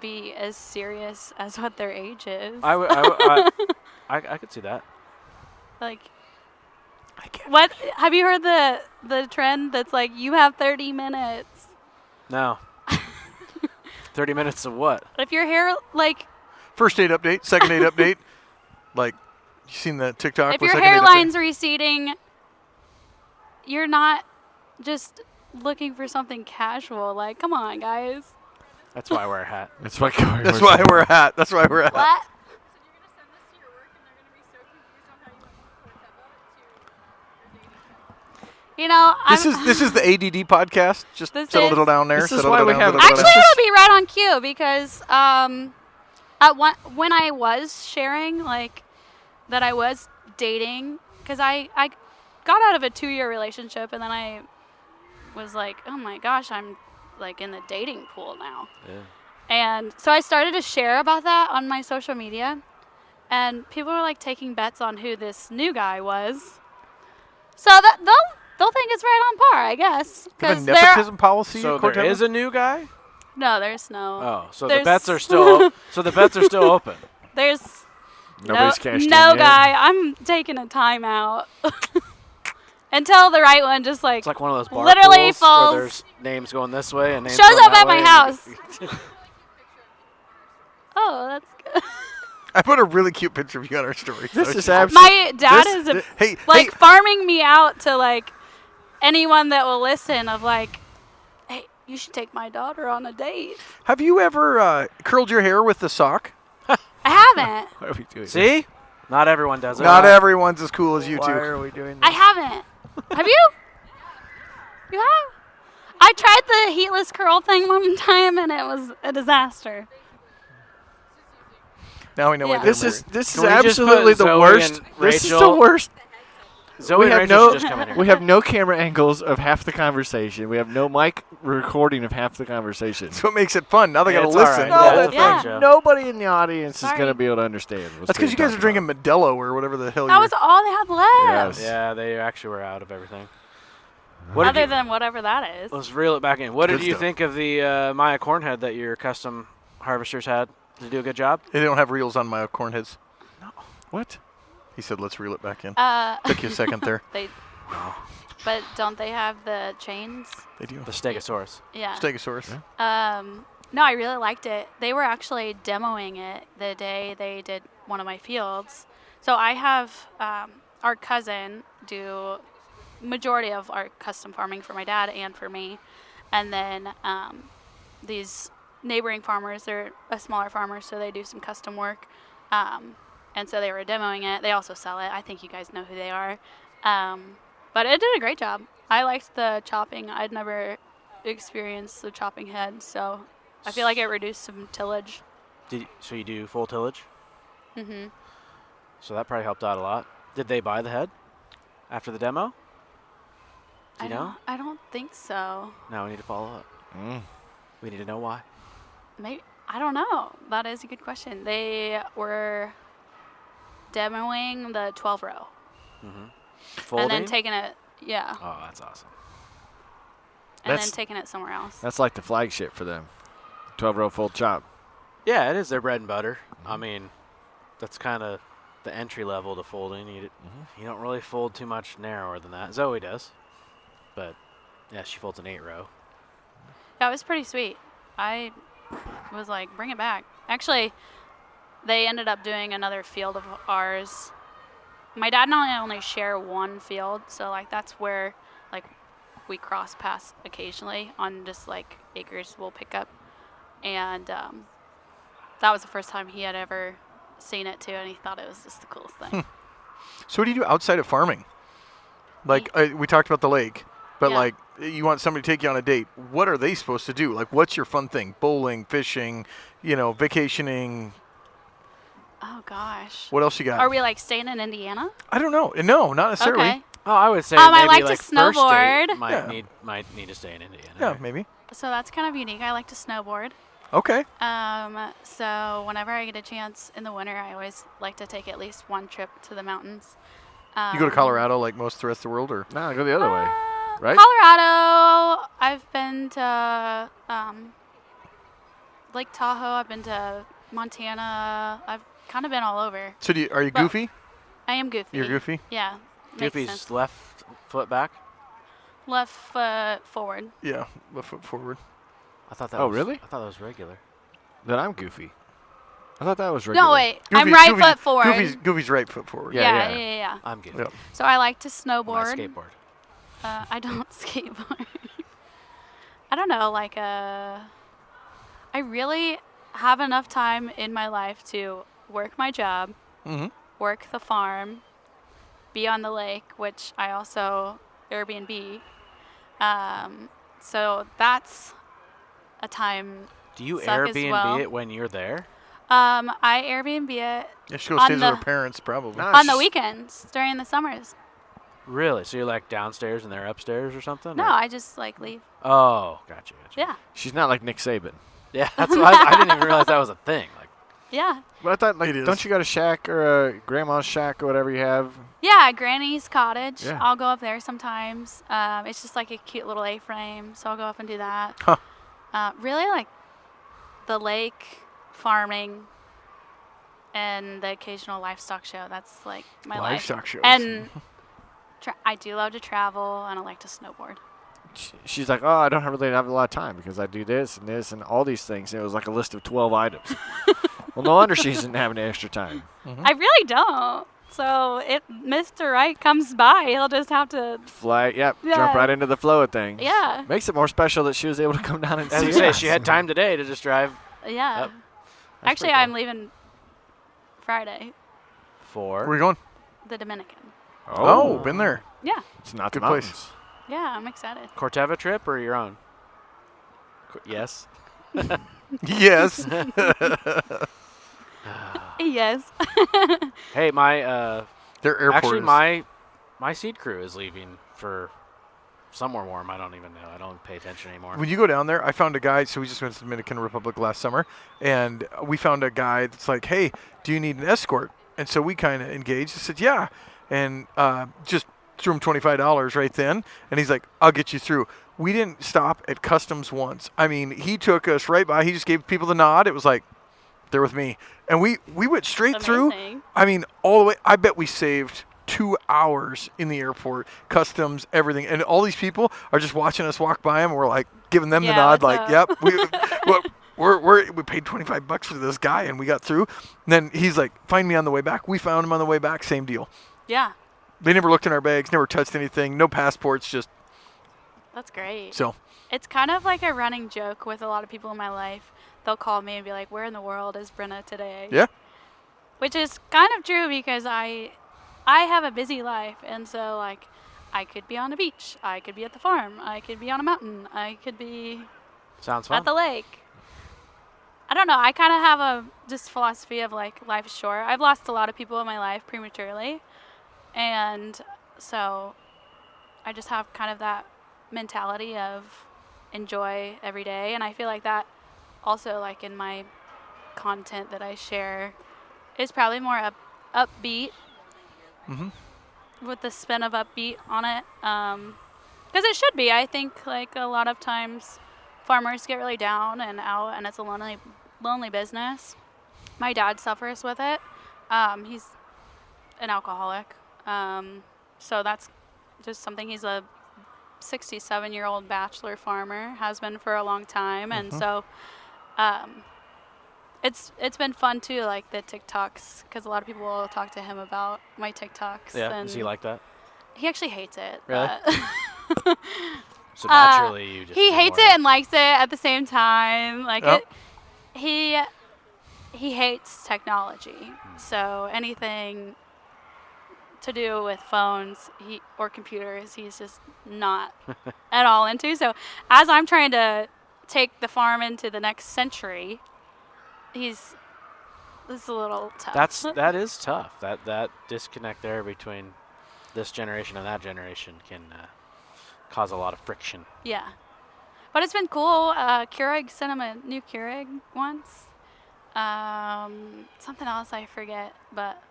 be as serious as what their age is. I could see that. Like, what have you heard the trend that's like you have 30 minutes? No. 30 minutes of what? If your hair, like, First date update, second date update. Like, you seen the TikTok? if with your second date update? hairline's receding, you're not just looking for something casual. Like, come on, guys. That's why I wear a hat. That's why. That's why we're a hat. That's why we're a hat. What? You know, This is the ADD podcast. Just This settle is- it all down there. This is settle why it we down, have- settle it actually, down. it'll be right on cue because when I was sharing, like, that I was dating, because I got out of a 2-year relationship, and then I was like, oh my gosh, I'm, like, in the dating pool now. Yeah. And so I started to share about that on my social media, and people were, like, taking bets on who this new guy was. So that they'll think it's right on par, I guess. You have a 'Cause nepotism policy So at there Corteva? is a new guy? no, there's no. Oh, so There's- the bets are still open. There's Nobody's cashed in no yet? guy. I'm taking a timeout until the right one just like It's like one of those bar literally pools falls. where there's names going this way and names Shows going up that at my way, house. and Oh, that's good. I put a really cute picture of you on our story. This so is she- absolutely. My dad this- is a, Hey, like hey, farming me out to like anyone that will listen of like, hey, you should take my daughter on a date. have you ever curled your hair with the sock? I haven't. What are we doing? See? Not everyone does it. Not everyone's as cool as you Why two. are we doing I this? haven't. Have you? You have? I tried the heatless curl thing one time and it was a disaster. Now we know why Yeah. they're This is married. this Can is we just put absolutely the Zoe worst. and This is the Rachel- worst. Zoe We and have Rachel no should just come in here. we have no camera angles of half the conversation. We have no mic recording of half the conversation. That's what makes it fun. Now they Yeah, gotta it's all listen. right. Yeah, it's a Yeah. fun show. Nobody in the audience is Sorry. going to be able to understand. what's That's because being you guys are talked drinking about. Modelo or whatever the hell That you're... was all they had left. Yes. Yeah, they actually were out of everything. What Other did you, than whatever that is. let's reel it back in. What Good did you stuff. think of the Maya cornhead that your custom harvesters had? Did they do a good job? They don't have reels on my corn heads. What? He said, let's reel it back in. Uh, Took you a second there. they, but don't they have the chains? They do. The Stegosaurus. Yeah. Stegosaurus. No, I really liked it. They were actually demoing it the day they did one of my fields. So I have our cousin do majority of our custom farming for my dad and for me. And then these neighboring farmers, they're a smaller farmer, so they do some custom work. And so they were demoing it. They also sell it. I think you guys know who they are. But it did a great job. I liked the chopping. I'd never experienced the chopping head, so I feel like it reduced some tillage. So you do full tillage? hmm So that probably helped out a lot. Did they buy the head after the demo? Do you know? I don't think so. Now we need to follow up. We need to know why. Maybe I don't know. That is a good question. They were demoing the 12 row Folding? and then taking it. Yeah, Oh, that's awesome. and then That's- taking it somewhere else. That's like the flagship for them. 12-row full chop. Yeah, it is their bread and butter. I mean, that's kind of the entry level to folding. You don't really fold too much narrower than that. Zoe does. But, yeah, she folds an 8-row. That was pretty sweet. I was like, bring it back. Actually, they ended up doing another field of ours. My dad and I only share one field, so like that's where like we cross paths occasionally on just like acres we'll pick up. And that was the first time he had ever seen it too, and he thought it was just the coolest thing. So what do you do outside of farming? Like, we talked about the lake, but Yeah. like, you want somebody to take you on a date. What are they supposed to do? Like, what's your fun thing? Bowling, fishing, vacationing. Oh gosh. What else you got? Are we like staying in Indiana? I don't know. No, not necessarily. Okay. Oh, I would say I maybe like to like first date snowboard. might need to stay in Indiana. Yeah, maybe. So that's kind of unique. I like to snowboard. Okay. So whenever I get a chance in the winter, I always like to take at least one trip to the mountains. You go to Colorado like most of the rest of the world, or? No, go the other way. Right? Colorado. I've been to Lake Tahoe. I've been to Montana. I've kind of been all over. So are you But- goofy? I am goofy. You're goofy? Yeah. Makes Goofy's sense. left foot back. Left foot forward. Yeah, left foot forward. I thought that Oh, was, really? I thought that was regular. Then I'm goofy. I thought that was regular. No, wait. I'm right foot forward. Goofy's right foot forward. Yeah. I'm good. Yep. So I like to I snowboard. skateboard. I don't skateboard. I don't know, I really have enough time in my life to work my job, work the farm, be on the lake, which I also Airbnb. So that's a time. Do you suck as Airbnb well. it when you're there? I Airbnb it Yeah, she goes On stays with the- her parents probably. Nah. on the weekends during the summers. Really? So you're like downstairs and they're upstairs or something? No, or- I just leave. Oh, gotcha. Yeah, She's not like Nick Saban. Yeah, that's what I didn't even realize that was a thing. Like, yeah, But I thought, like, It is. don't you got a shack or a grandma's shack or whatever you have? yeah. Granny's cottage. Yeah. I'll go up there sometimes. It's just like a cute little A-frame, so I'll go up and do that. Huh. Really like the lake, farming, and the occasional livestock show. That's like my Livestock life. shows. And I do love to travel, and I like to snowboard. She's like, oh, I don't really have a lot of time because I do this and all these things. And it was like a list of 12 items. Well, no wonder she doesn't have any extra time. I really don't. So if Mr. Right comes by, he'll just have to. Fly, jump Yeah. right into the flow of things. Yeah. Makes it more special that she was able to come down and as see you say, us. she had time today to just drive Yeah. Yep. Actually, pretty I'm cool. leaving Friday, for. Where are you going? the Dominican. Oh, been there. Yeah. It's not Good the place. mountains. Yeah, I'm excited. Corteva trip or your own? Yes. Yes. Yes. Hey, my Their airport actually is- my seed crew is leaving for somewhere warm. I don't even know. I don't pay attention anymore. When you go down there, I found a guy. So we just went to the Dominican Republic last summer, and we found a guy that's like, "Hey, do you need an escort?" And so we kind of engaged. I said, "Yeah," and just threw him $25 right then, and he's like, "I'll get you through." We didn't stop at customs once. I mean, he took us right by. He just gave people the nod. It was like, they're with me, and we went straight through. Amazing. I mean, all the way. I bet we saved 2 hours in the airport, customs, everything, and all these people are just watching us walk by him. And we're like giving them the Yeah, nod, what's like, up? "Yep, we paid $25 for this guy, and we got through." And then he's like, "Find me on the way back." We found him on the way back. Same deal. Yeah. They never looked in our bags, never touched anything, no passports, just That's great. so. It's kind of like a running joke with a lot of people in my life. They'll call me and be like, "Where in the world is Brenna today?" Yeah. Which is kind of true because I have a busy life, and so like I could be on a beach, I could be at the farm, I could be on a mountain, I could be Sounds fun. at the lake. I don't know. I kind of have a just philosophy of like life is short. I've lost a lot of people in my life prematurely, and so I just have kind of that mentality of enjoy every day, and I feel like that also like in my content that I share is probably more upbeat with the spin of upbeat on it, because it should be. I think like a lot of times farmers get really down and out, and it's a lonely business. My dad suffers with it. He's an alcoholic, so that's just something. He's a 67-year-old bachelor farmer, has been for a long time, and so it's been fun too, like the TikToks, because a lot of people will talk to him about my TikToks. Yeah. and Does he like that? he actually hates it. Really? but- So naturally, you just he do hates more it and likes it at the same time. Like Yep. he hates technology. So anything to do with phones or computers, he's just not at all into. So as I'm trying to take the farm into the next century, this is a little tough. that is tough. That disconnect there between this generation and that generation can cause a lot of friction. Yeah. But it's been cool. Keurig sent him a new Keurig once. Something else I forget, but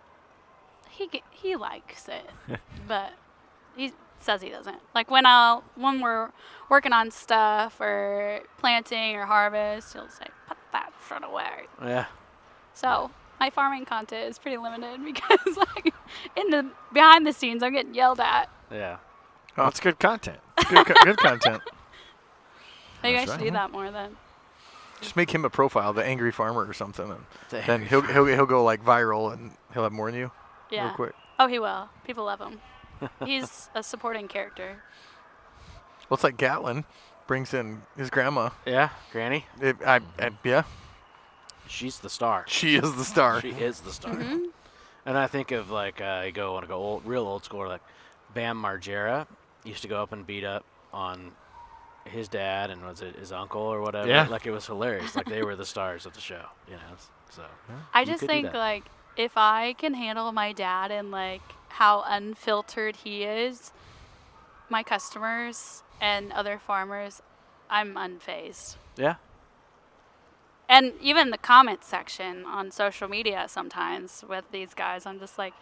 he likes it. But he says he doesn't. Like when we're working on stuff or planting or harvest, he'll say, "Put that shit away." Yeah. So my farming content is pretty limited because like behind the scenes I'm getting yelled at. Yeah. Oh, it's good content. Good content. Maybe That's I should right. do that more then. Just make him a profile, the angry farmer or something, and then he'll go like viral, and he'll have more than you. Yeah. Real quick. Oh, he will. People love him. He's a supporting character. Well, it's like Gatlin brings in his grandma. Yeah, Granny. Yeah. She's the star. She is the star. She is the star. Mm-hmm. And I think of like I want to go real old school, like Bam Margera used to go up and beat up on his dad and was it his uncle or whatever. Yeah. Like it was hilarious. Like they were the stars of the show, you know. So I you just could do think that. like if I can handle my dad and like how unfiltered he is, my customers and other farmers, I'm unfazed. Yeah. And even the comment section on social media sometimes with these guys, I'm just like,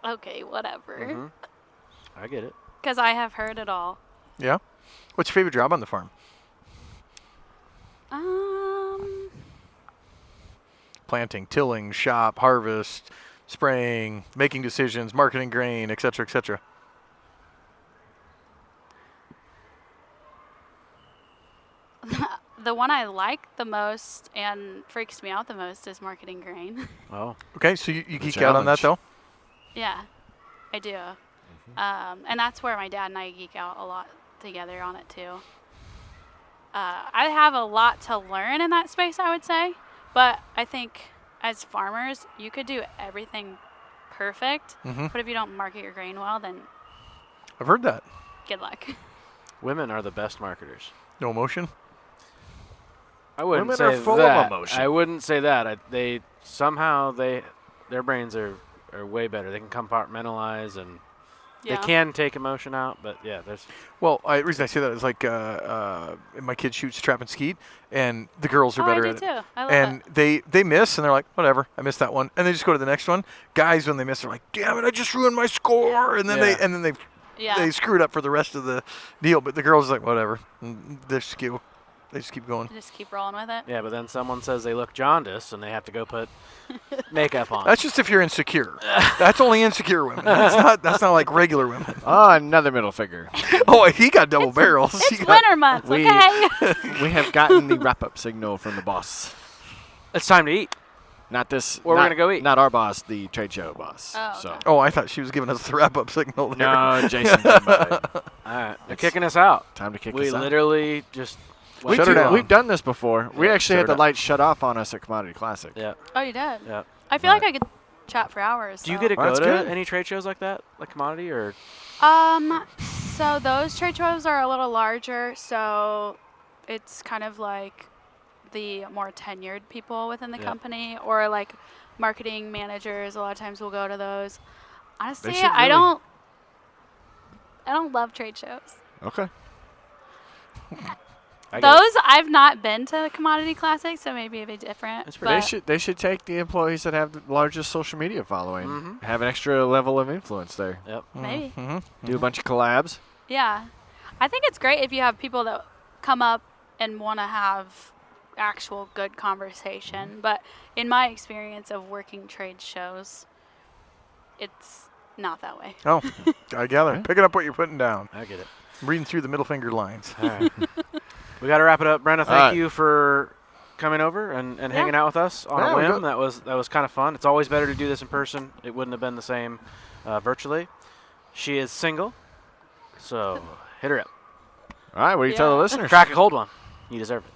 okay, whatever. Mhm. I get it. Because I have heard it all. Yeah. What's your favorite job on the farm? Planting, tilling, shop, harvest, spraying, making decisions, marketing grain, et cetera, et cetera. The one I like the most and freaks me out the most is marketing grain. Oh. Okay, so you geek out on that, though? Yeah, I do. And that's where my dad and I geek out a lot together on it too. I have a lot to learn in that space, I would say, but I think as farmers, you could do everything perfect, but if you don't market your grain well, then I've heard that. good luck. Women are the best marketers. No emotion? I wouldn't Women say are full that. of emotion. I wouldn't say that. They somehow their brains are way better. They can compartmentalize and Yeah. they can take emotion out. But yeah, there's Well, the reason I say that is like my kid shoots trap and skeet, and the girls are better I at do it. too. I love And it. they miss, and they're like, whatever, I missed that one, and they just go to the next one. Guys, when they miss, they're like, damn it, I just ruined my score, and then Yeah. they Yeah. screw it up for the rest of the deal. But the girls are like, whatever, they just keep going. Just keep rolling with it. yeah. But then someone says they look jaundiced and they have to go put makeup on. That's just if you're insecure. That's only insecure women. That's not like regular women. Oh, another middle finger. Oh, he got double barrels. It's He got- winter months, we- okay? We have gotten the wrap-up signal from the boss. It's time to eat. Not this. Where we're not- gonna go eat. Not our boss, the trade show boss. Oh, So. okay. Oh, I thought she was giving us the wrap-up signal there. No, Jason. All right. All right, they're It's kicking us out. Time to kick We us out. literally just We Shut her do- down. We've done this before. We Yeah, actually shut had her the down. lights shut off on us at Commodity Classic. Yeah. Oh, you did? Yeah. I feel like Right. I could chat for hours. Do you so. get to Oh, go that's to good. any trade shows like that, like commodity or? So those trade shows are a little larger, so it's kind of like the more tenured people within the Yeah. company, or like marketing managers. A lot of times will go to those. Honestly, should I really- don't love trade shows. Okay. I get it. Those I've not been to the Commodity Classic, so maybe it'd be different. That's but They should take the employees that have the largest social media following, Mhm. have an extra level of influence there. Yep. maybe. Do a bunch of collabs. Yeah. I think it's great if you have people that come up and want to have actual good conversation. But in my experience of working trade shows, it's not that way. Oh, I gather. Picking up what you're putting down. I get it. Reading through the middle finger lines. All right. We got to wrap it up. Brenna, All thank right. you for coming over and hanging out with us on Yeah, a we whim. got- That was kind of fun. It's always better to do this in person. It wouldn't have been the same virtually. She is single, so hit her up. All right, what do you tell the Yeah. listeners? Crack a cold one. You deserve it.